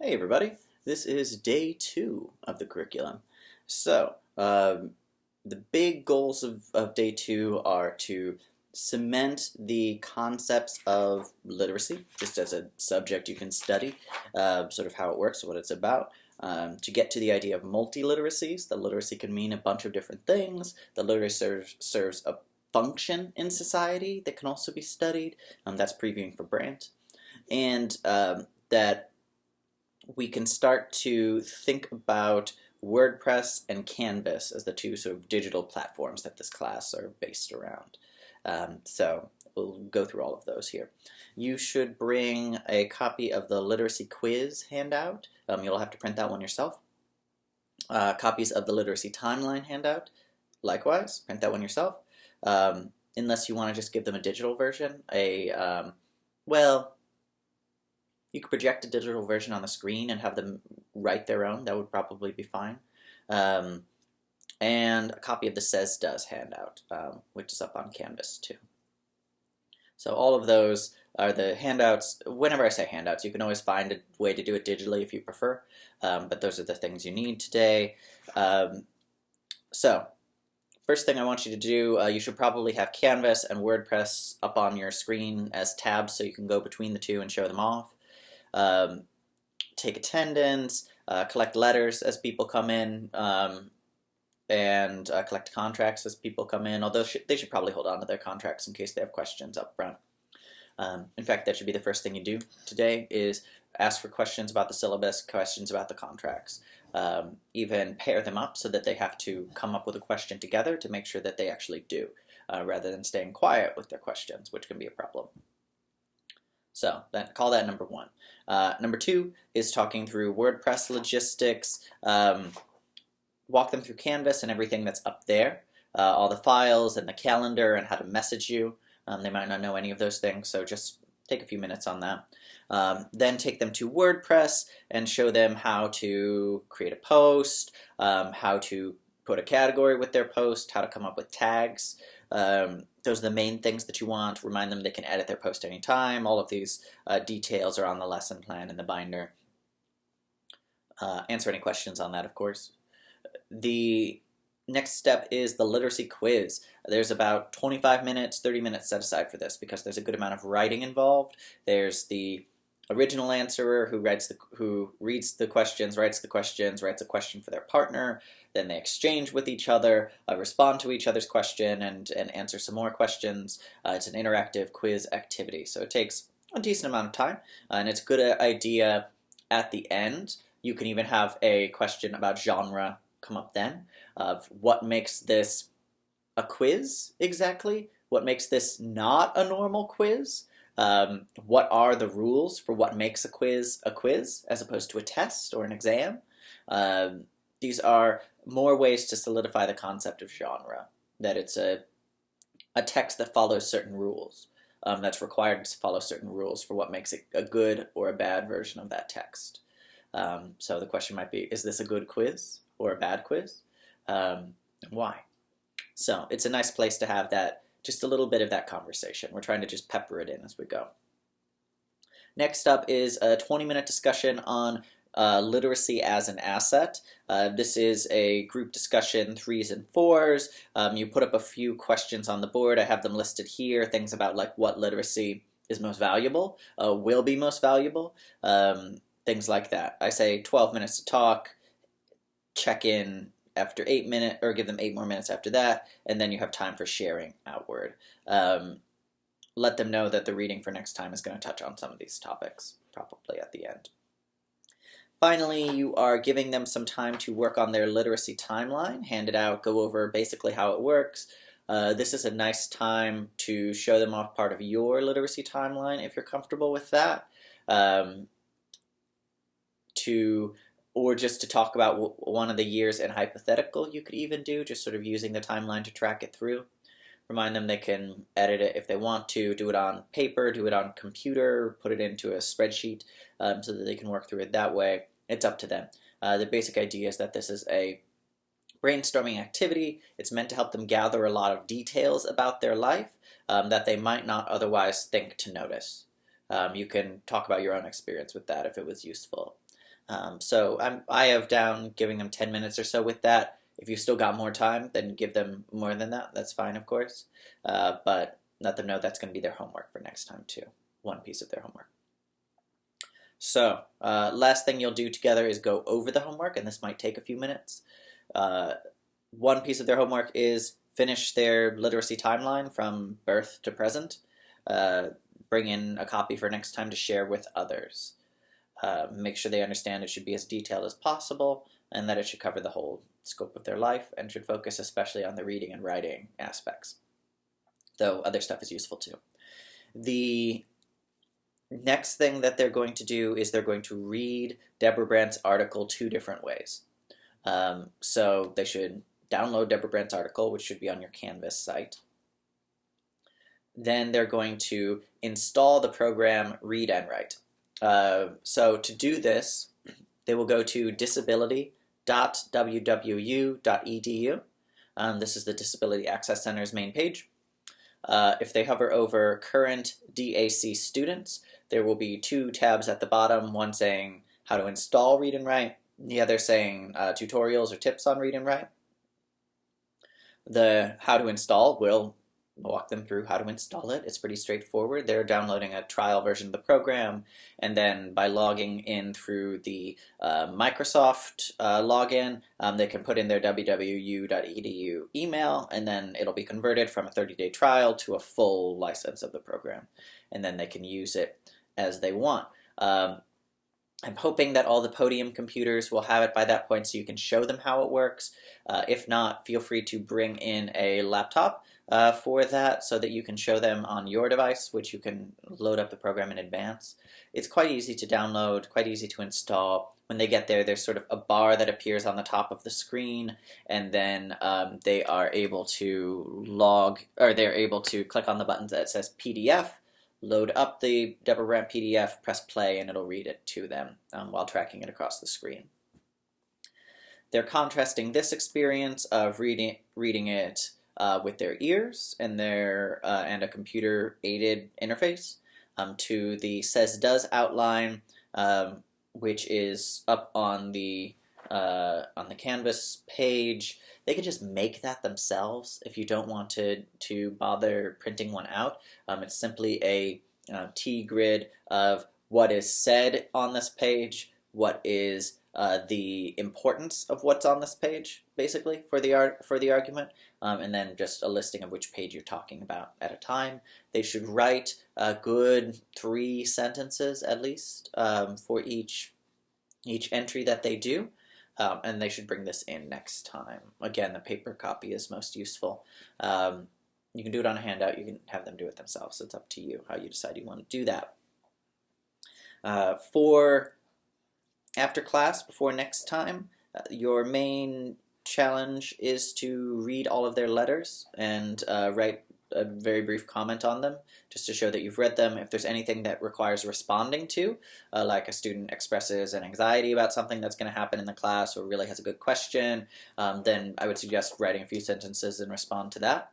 Hey everybody, this is day 2 of the curriculum. The big goals of day 2 are to cement the concepts of literacy, just as a subject you can study, sort of how it works, what it's about. To get to the idea of multiliteracies, the literacy can mean a bunch of different things. The literacy serves a function in society that can also be studied. That's previewing for Brandt. And that we can start to think about WordPress and Canvas as the two sort of digital platforms that this class are based around. So we'll go through all of those here. You should bring a copy of the literacy quiz handout. You'll have to print that one yourself. Copies of the literacy timeline handout. Likewise, print that one yourself. Unless you want to just give them a digital version. Well, you could project a digital version on the screen and have them write their own. That would probably be fine. And a copy of the Says Does handout, which is up on Canvas too. So all of those are the handouts. Whenever I say handouts, you can always find a way to do it digitally if you prefer, but those are the things you need today. So first thing I want you to do, you should probably have Canvas and WordPress up on your screen as tabs so you can go between the two and show them off. Take attendance, collect letters as people come in, and collect contracts as people come in, although they should probably hold on to their contracts in case they have questions up front. In fact, that should be the first thing you do today is ask for questions about the syllabus, questions about the contracts. Even pair them up so that they have to come up with a question together to make sure that they actually do, rather than staying quiet with their questions, which can be a problem. So call that number 1. Number 2 is talking through WordPress logistics. Walk them through Canvas and everything that's up there, all the files and the calendar and how to message you. They might not know any of those things, so just take a few minutes on that. Then take them to WordPress and show them how to create a post, how to put a category with their post, how to come up with tags. Those are the main things that you want. Remind them they can edit their post anytime. All of these details are on the lesson plan in the binder. Answer any questions on that, of course. The next step is the literacy quiz. There's about 25 minutes, 30 minutes set aside for this because there's a good amount of writing involved. There's the original answerer who reads the questions, writes the questions, writes a question for their partner. Then they exchange with each other, respond to each other's question, and answer some more questions. It's an interactive quiz activity, so it takes a decent amount of time, and it's a good idea at the end. You can even have a question about genre come up then, of what makes this a quiz exactly, what makes this not a normal quiz, what are the rules for what makes a quiz as opposed to a test or an exam. These are more ways to solidify the concept of genre, that it's a text that follows certain rules, that's required to follow certain rules for what makes it a good or a bad version of that text. So the question might be, is this a good quiz or a bad quiz? Why? So it's a nice place to have that, just a little bit of that conversation. We're trying to just pepper it in as we go. Next up is a 20-minute discussion on literacy as an asset. This is a group discussion, 3s and 4s. You put up a few questions on the board. I have them listed here, things about like what literacy is most valuable, will be most valuable, things like that. I say 12 minutes to talk, check in after 8 minutes, or give them 8 more minutes after that, and then you have time for sharing outward. Let them know that the reading for next time is going to touch on some of these topics, probably at the end. Finally, you are giving them some time to work on their literacy timeline, hand it out, go over basically how it works. This is a nice time to show them off part of your literacy timeline if you're comfortable with that. Or just to talk about one of the years in hypothetical you could even do, just sort of using the timeline to track it through. Remind them they can edit it if they want to, do it on paper, do it on computer, put it into a spreadsheet so that they can work through it that way. It's up to them. The basic idea is that this is a brainstorming activity. It's meant to help them gather a lot of details about their life that they might not otherwise think to notice. You can talk about your own experience with that if it was useful. So I have down giving them 10 minutes or so with that. If you still got more time, then give them more than that. That's fine, of course. But let them know that's going to be their homework for next time, too. One piece of their homework. So, last thing you'll do together is go over the homework, and this might take a few minutes. One piece of their homework is finish their literacy timeline from birth to present. Bring in a copy for next time to share with others. Make sure they understand it should be as detailed as possible, and that it should cover the whole scope of their life, and should focus especially on the reading and writing aspects, though other stuff is useful too. The next thing that they're going to do is they're going to read Deborah Brandt's article 2 different ways. So they should download Deborah Brandt's article, which should be on your Canvas site. Then they're going to install the program Read and Write. So to do this, they will go to disability.wwu.edu. This is the Disability Access Center's main page. If they hover over current DAC students, there will be 2 tabs at the bottom, one saying how to install Read and Write, the other saying tutorials or tips on Read and Write. The how to install will walk them through how to install it. It's pretty straightforward. They're downloading a trial version of the program, and then by logging in through the Microsoft login, they can put in their wwu.edu email, and then it'll be converted from a 30-day trial to a full license of the program, and then they can use it as they want. I'm hoping that all the Podium computers will have it by that point so you can show them how it works. If not, feel free to bring in a laptop for that so that you can show them on your device, which you can load up the program in advance. It's quite easy to download, quite easy to install. When they get there, there's sort of a bar that appears on the top of the screen, and then they are able to they're able to click on the button that says PDF, load up the Deborah Brandt PDF, press play, and it'll read it to them while tracking it across the screen. They're contrasting this experience of reading it with their ears and and a computer-aided interface to the Says Does outline, which is up on the Canvas page. They can just make that themselves if you don't want to bother printing one out. It's simply a T-grid of what is said on this page, what is the importance of what's on this page, basically, for the argument, and then just a listing of which page you're talking about at a time. They should write a good 3 sentences at least for each entry that they do. And they should bring this in next time. Again, the paper copy is most useful. You can do it on a handout. You can have them do it themselves. So it's up to you how you decide you want to do that. For after class, before next time, your main challenge is to read all of their letters and write a very brief comment on them, just to show that you've read them. If there's anything that requires responding to, like a student expresses an anxiety about something that's going to happen in the class or really has a good question, then I would suggest writing a few sentences and respond to that.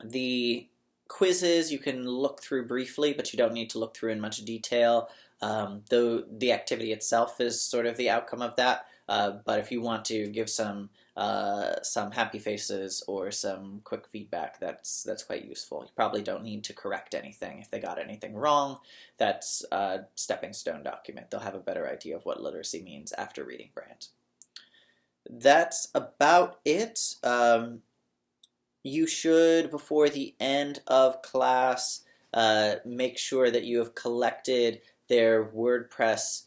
The quizzes you can look through briefly, but you don't need to look through in much detail, though the activity itself is sort of the outcome of that. But if you want to give some happy faces or some quick feedback, that's quite useful. You probably don't need to correct anything. If they got anything wrong, that's a stepping stone document. They'll have a better idea of what literacy means after reading Brandt. That's about it. You should, before the end of class, make sure that you have collected their WordPress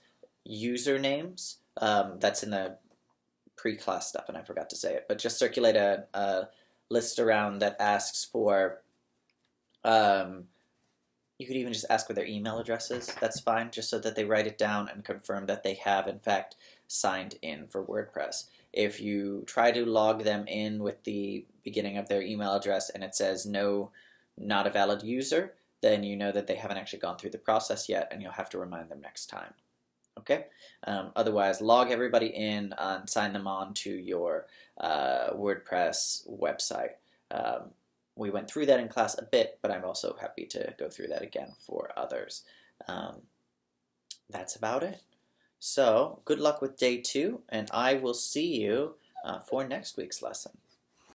usernames. That's in the pre-class stuff, and I forgot to say it, but just circulate a list around that asks for, you could even just ask for their email addresses. That's fine, just so that they write it down and confirm that they have, in fact, signed in for WordPress. If you try to log them in with the beginning of their email address and it says no, not a valid user, then you know that they haven't actually gone through the process yet, and you'll have to remind them next time. Okay? Otherwise, log everybody in and sign them on to your WordPress website. We went through that in class a bit, but I'm also happy to go through that again for others. That's about it. So, good luck with day 2, and I will see you for next week's lesson.